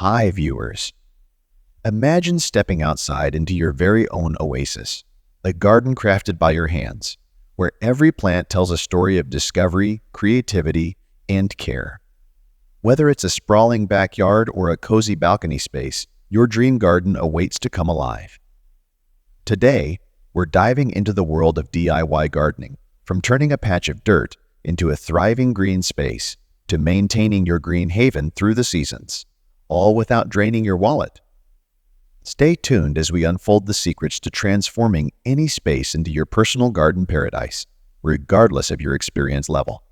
Hi, viewers. Imagine stepping outside into your very own oasis, a garden crafted by your hands, where every plant tells a story of discovery, creativity, and care. Whether it's a sprawling backyard or a cozy balcony space, your dream garden awaits to come alive. Today, we're diving into the world of DIY gardening, from turning a patch of dirt into a thriving green space to maintaining your green haven through the seasons, all without draining your wallet. Stay tuned as we unfold the secrets to transforming any space into your personal garden paradise, regardless of your experience level.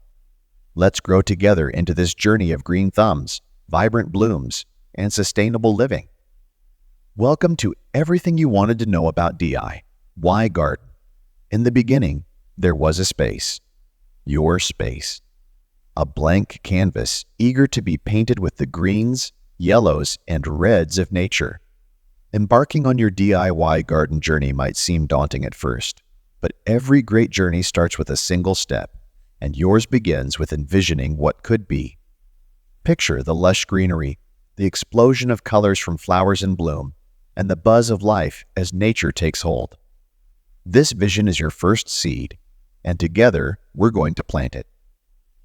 Let's grow together into this journey of green thumbs, vibrant blooms, and sustainable living. Welcome to everything you wanted to know about DIY garden. In the beginning, there was a space. Your space. A blank canvas eager to be painted with the greens, yellows, and reds of nature. Embarking on your DIY garden journey might seem daunting at first, but every great journey starts with a single step, and yours begins with envisioning what could be. Picture the lush greenery, the explosion of colors from flowers in bloom, and the buzz of life as nature takes hold. This vision is your first seed, and together we're going to plant it.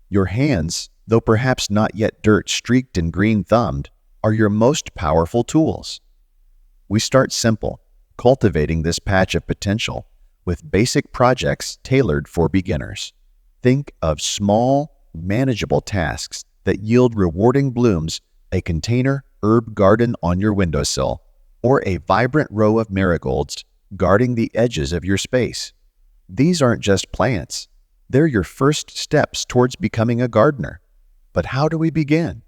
Your hands, though perhaps not yet dirt-streaked and green-thumbed, are your most powerful tools. We start simple, cultivating this patch of potential with basic projects tailored for beginners. Think of small, manageable tasks that yield rewarding blooms, a container herb garden on your windowsill, or a vibrant row of marigolds guarding the edges of your space. These aren't just plants. They're your first steps towards becoming a gardener. But how do we begin?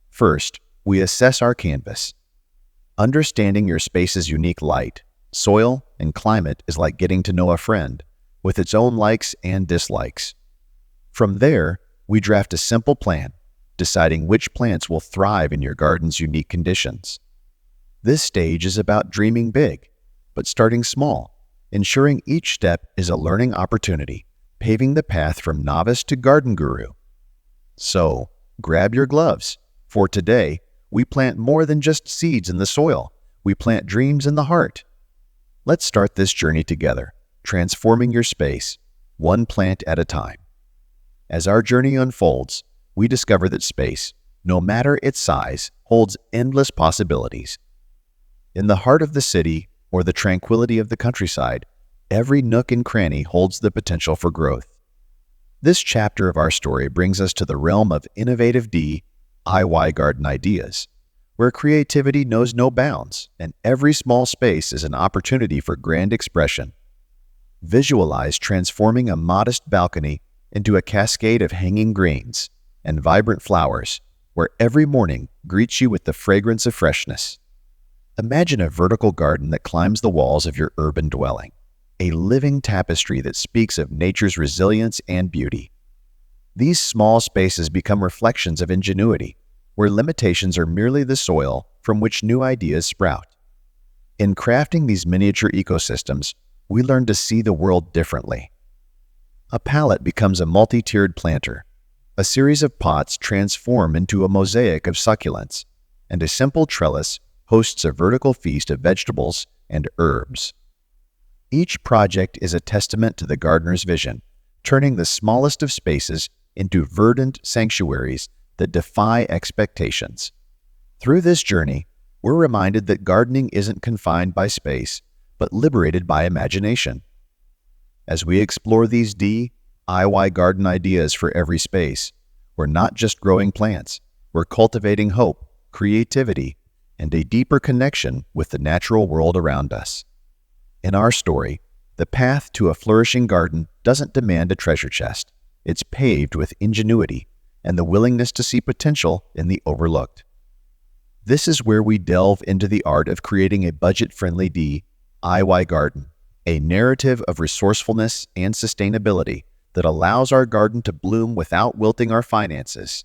First, we assess our canvas. Understanding your space's unique light, soil, and climate is like getting to know a friend, with its own likes and dislikes. From there, we draft a simple plan, deciding which plants will thrive in your garden's unique conditions. This stage is about dreaming big, but starting small, ensuring each step is a learning opportunity, paving the path from novice to garden guru. So, grab your gloves, for today, we plant more than just seeds in the soil. We plant dreams in the heart. Let's start this journey together, transforming your space, one plant at a time. As our journey unfolds, we discover that space, no matter its size, holds endless possibilities. In the heart of the city or the tranquility of the countryside, every nook and cranny holds the potential for growth. This chapter of our story brings us to the realm of innovative DIY garden ideas, where creativity knows no bounds and every small space is an opportunity for grand expression. Visualize transforming a modest balcony into a cascade of hanging greens and vibrant flowers, where every morning greets you with the fragrance of freshness. Imagine a vertical garden that climbs the walls of your urban dwelling, a living tapestry that speaks of nature's resilience and beauty. These small spaces become reflections of ingenuity, where limitations are merely the soil from which new ideas sprout. In crafting these miniature ecosystems, we learn to see the world differently. A pallet becomes a multi-tiered planter. A series of pots transform into a mosaic of succulents, and a simple trellis hosts a vertical feast of vegetables and herbs. Each project is a testament to the gardener's vision, turning the smallest of spaces into verdant sanctuaries that defy expectations. Through this journey, we're reminded that gardening isn't confined by space, but liberated by imagination. As we explore these DIY garden ideas for every space, we're not just growing plants, we're cultivating hope, creativity, and a deeper connection with the natural world around us. In our story, the path to a flourishing garden doesn't demand a treasure chest. It's paved with ingenuity and the willingness to see potential in the overlooked. This is where we delve into the art of creating a budget-friendly DIY garden, a narrative of resourcefulness and sustainability that allows our garden to bloom without wilting our finances.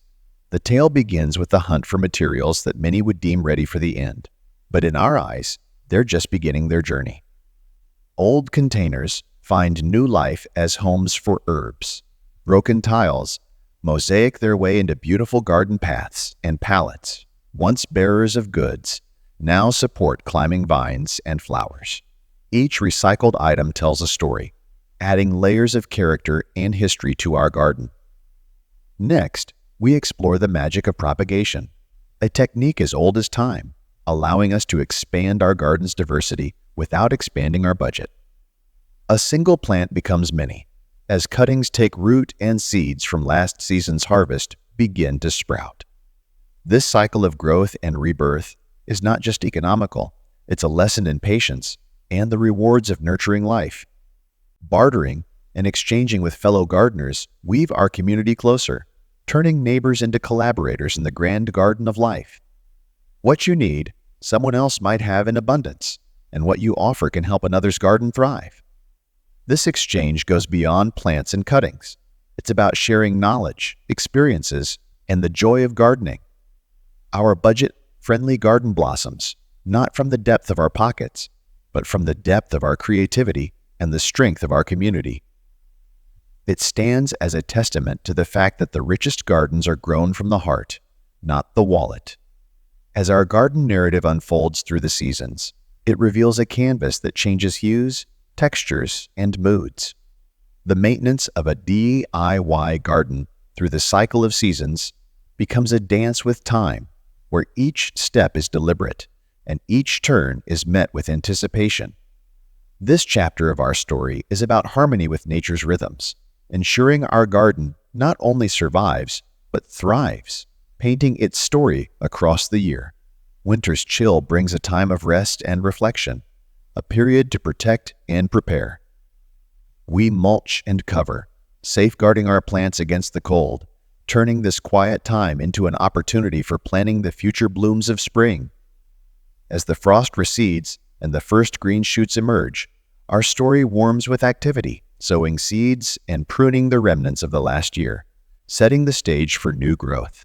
The tale begins with the hunt for materials that many would deem ready for the end, but in our eyes, they're just beginning their journey. Old containers find new life as homes for herbs. Broken tiles mosaic their way into beautiful garden paths and palettes, once bearers of goods, now support climbing vines and flowers. Each recycled item tells a story, adding layers of character and history to our garden. Next, we explore the magic of propagation, a technique as old as time, allowing us to expand our garden's diversity without expanding our budget. A single plant becomes many, as cuttings take root and seeds from last season's harvest begin to sprout. This cycle of growth and rebirth is not just economical, it's a lesson in patience and the rewards of nurturing life. Bartering and exchanging with fellow gardeners weave our community closer, turning neighbors into collaborators in the grand garden of life. What you need, someone else might have in abundance, and what you offer can help another's garden thrive. This exchange goes beyond plants and cuttings. It's about sharing knowledge, experiences, and the joy of gardening. Our budget-friendly garden blossoms, not from the depth of our pockets, but from the depth of our creativity and the strength of our community. It stands as a testament to the fact that the richest gardens are grown from the heart, not the wallet. As our garden narrative unfolds through the seasons, it reveals a canvas that changes hues, textures, and moods. The maintenance of a DIY garden through the cycle of seasons becomes a dance with time, where each step is deliberate and each turn is met with anticipation. This chapter of our story is about harmony with nature's rhythms, ensuring our garden not only survives, but thrives, painting its story across the year. Winter's chill brings a time of rest and reflection, a period to protect and prepare. We mulch and cover, safeguarding our plants against the cold, turning this quiet time into an opportunity for planting the future blooms of spring. As the frost recedes and the first green shoots emerge, our story warms with activity, sowing seeds and pruning the remnants of the last year, setting the stage for new growth.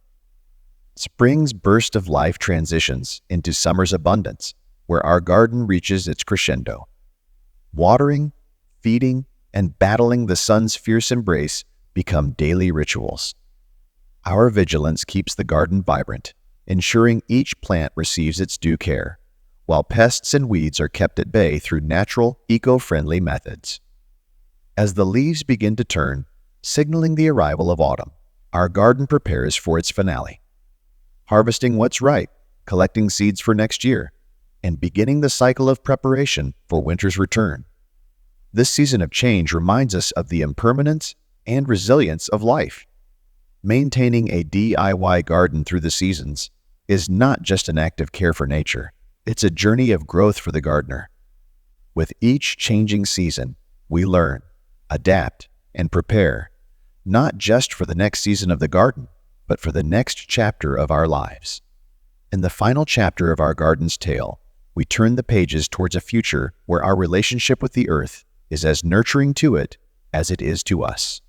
Spring's burst of life transitions into summer's abundance, where our garden reaches its crescendo. Watering, feeding, and battling the sun's fierce embrace become daily rituals. Our vigilance keeps the garden vibrant, ensuring each plant receives its due care, while pests and weeds are kept at bay through natural, eco-friendly methods. As the leaves begin to turn, signaling the arrival of autumn, our garden prepares for its finale. Harvesting what's ripe, collecting seeds for next year, and beginning the cycle of preparation for winter's return. This season of change reminds us of the impermanence and resilience of life. Maintaining a DIY garden through the seasons is not just an act of care for nature, it's a journey of growth for the gardener. With each changing season, we learn, adapt, and prepare, not just for the next season of the garden, but for the next chapter of our lives. In the final chapter of our garden's tale, we turn the pages towards a future where our relationship with the earth is as nurturing to it as it is to us.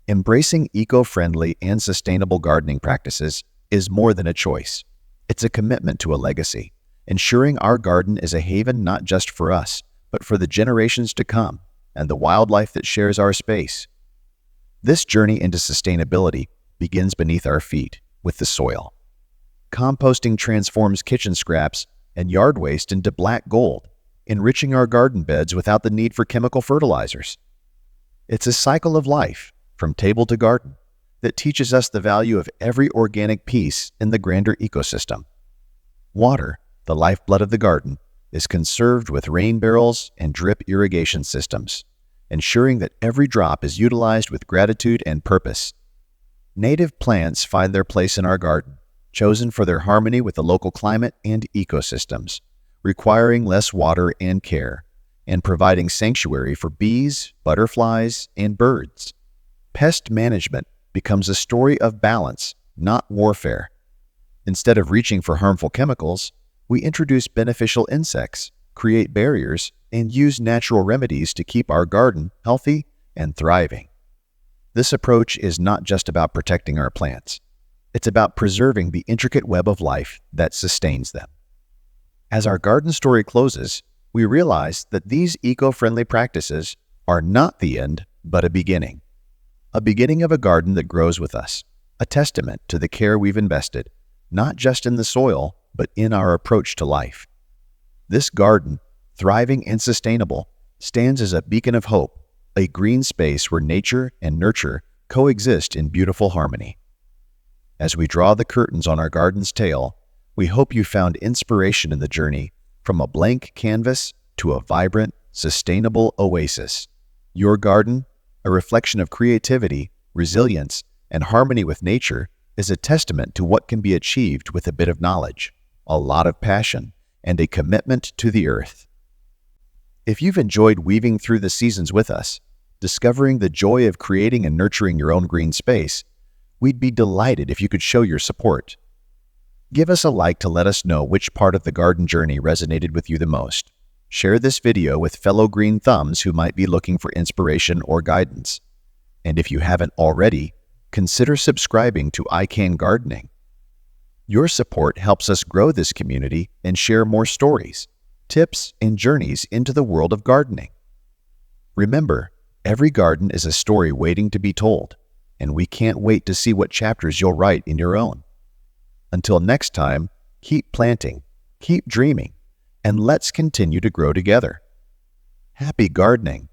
Embracing eco-friendly and sustainable gardening practices is more than a choice. It's a commitment to a legacy, ensuring our garden is a haven not just for us, but for the generations to come and the wildlife that shares our space. This journey into sustainability begins beneath our feet with the soil. Composting transforms kitchen scraps and yard waste into black gold, enriching our garden beds without the need for chemical fertilizers. It's a cycle of life, from table to garden, that teaches us the value of every organic piece in the grander ecosystem. Water, the lifeblood of the garden, is conserved with rain barrels and drip irrigation systems, ensuring that every drop is utilized with gratitude and purpose. Native plants find their place in our garden, chosen for their harmony with the local climate and ecosystems, requiring less water and care, and providing sanctuary for bees, butterflies, and birds. Pest management becomes a story of balance, not warfare. Instead of reaching for harmful chemicals, we introduce beneficial insects, create barriers, and use natural remedies to keep our garden healthy and thriving. This approach is not just about protecting our plants. It's about preserving the intricate web of life that sustains them. As our garden story closes, we realize that these eco-friendly practices are not the end, but a beginning. A beginning of a garden that grows with us, a testament to the care we've invested, not just in the soil, but in our approach to life. This garden, thriving and sustainable, stands as a beacon of hope, a green space where nature and nurture coexist in beautiful harmony. As we draw the curtains on our garden's tale, we hope you found inspiration in the journey from a blank canvas to a vibrant, sustainable oasis. Your garden, a reflection of creativity, resilience, and harmony with nature, is a testament to what can be achieved with a bit of knowledge, a lot of passion, and a commitment to the earth. If you've enjoyed weaving through the seasons with us, discovering the joy of creating and nurturing your own green space, we'd be delighted if you could show your support. Give us a like to let us know which part of the garden journey resonated with you the most. Share this video with fellow green thumbs who might be looking for inspiration or guidance. And if you haven't already, consider subscribing to I Can Gardening. Your support helps us grow this community and share more stories, tips, and journeys into the world of gardening. Remember, every garden is a story waiting to be told, and we can't wait to see what chapters you'll write in your own. Until next time, keep planting, keep dreaming, and let's continue to grow together. Happy gardening!